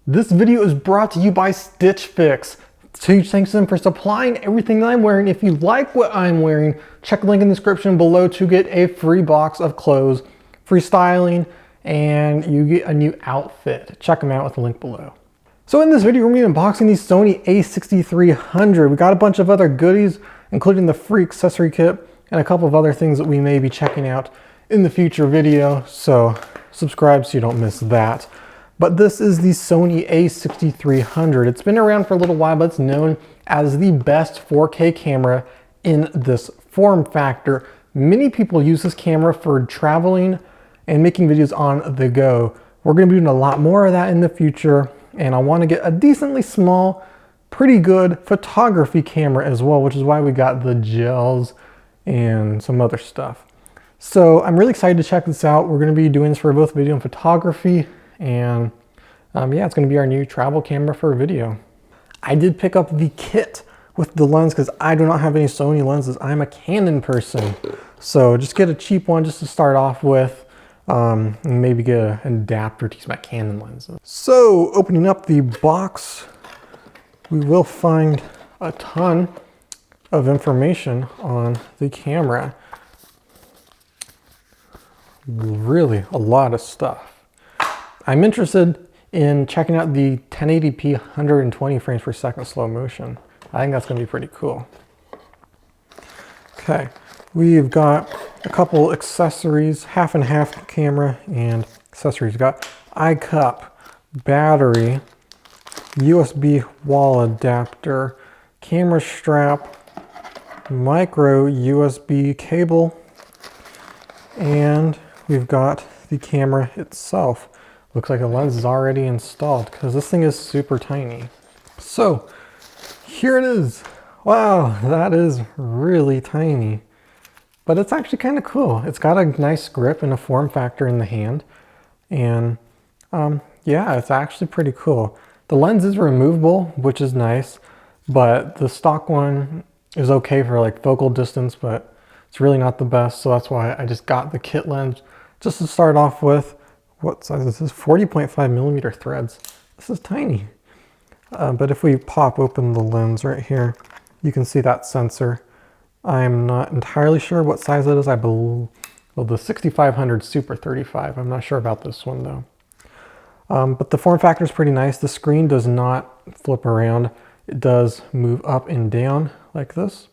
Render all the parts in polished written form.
This video is brought to you by Stitch Fix. Huge thanks to them for supplying everything that I'm wearing. If you like what I'm wearing, check the link in the description below to get a free box of clothes, free styling, and you get a new outfit. Check them out with the link below. So in this video, we're going to be unboxing the Sony a6300. We got a bunch of other goodies, including the free accessory kit and a couple of other things that we may be checking out in the future video. So subscribe so you don't miss that. But this is the Sony a6300. It's been around for a little while, but it's known as the best 4K camera in this form factor. Many people use this camera for traveling and making videos on the go. We're going to be doing a lot more of that in the future, and I want to get a decently small, pretty good photography camera as well, which is why we got the gels and some other stuff. So I'm really excited to check this out. We're going to be doing this for both video and photography. And yeah, it's going to be our new travel camera for video. I did pick up the kit with the lens because I do not have any Sony lenses. I'm a Canon person. So just get a cheap one just to start off with, and maybe get an adapter to use my Canon lenses. So opening up the box, we will find a ton of information on the camera. Really a lot of stuff. I'm interested in checking out the 1080p 120 frames per second slow motion. I think that's going to be pretty cool. Okay, we've got a couple accessories, half and half camera and accessories. We've got eye cup, battery, USB wall adapter, camera strap, micro USB cable, and we've got the camera itself. Looks like the lens is already installed because this thing is super tiny. So here it is. Wow, that is really tiny, but it's actually kind of cool. It's got a nice grip and a form factor in the hand. And yeah, it's actually pretty cool. The lens is removable, which is nice, but the stock one is okay for like focal distance, but it's really not the best. So that's why I just got the kit lens just to start off with. What size is this? 40.5 millimeter threads. This is tiny. But if we pop open the lens right here, you can see that sensor. I'm not entirely sure what size it is. I believe, well, the 6500 Super 35. I'm not sure about this one though. But the form factor is pretty nice. The screen does not flip around. It does move up and down like this.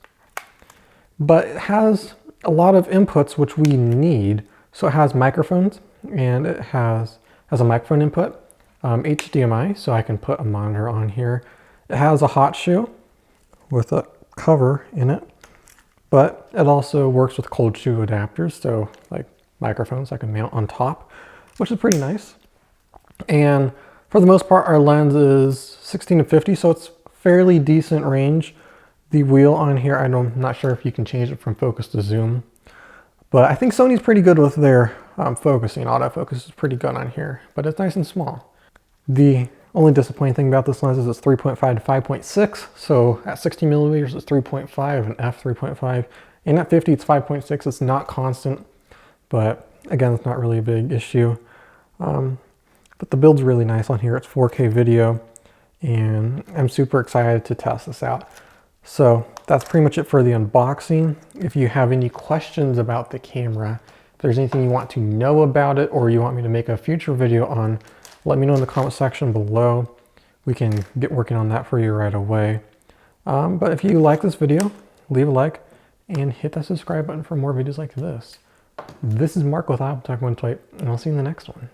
But it has a lot of inputs which we need. So it has microphones, and it has a microphone input, HDMI, so I can put a monitor on here. It has a hot shoe with a cover in it, but it also works with cold shoe adapters, so like microphones I can mount on top, which is pretty nice. And for the most part, our lens is 16 to 50, so it's fairly decent range. The wheel on here, I'm not sure if you can change it from focus to zoom, but I think Sony's pretty good with their focusing. Autofocus is pretty good on here, but it's nice and small. The only disappointing thing about this lens is it's 3.5 to 5.6. So at 60 millimeters, it's 3.5 and f3.5. And at 50, it's 5.6. It's not constant, but again, it's not really a big issue. But the build's really nice on here. It's 4K video, and I'm super excited to test this out. So that's pretty much it for the unboxing. If you have any questions about the camera, if there's anything you want to know about it, or you want me to make a future video on, let me know in the comment section below. We can get working on that for you right away. But if you like this video, leave a like and hit that subscribe button for more videos like this. This is Mark with Untitled Chapter, and I'll see you in the next one.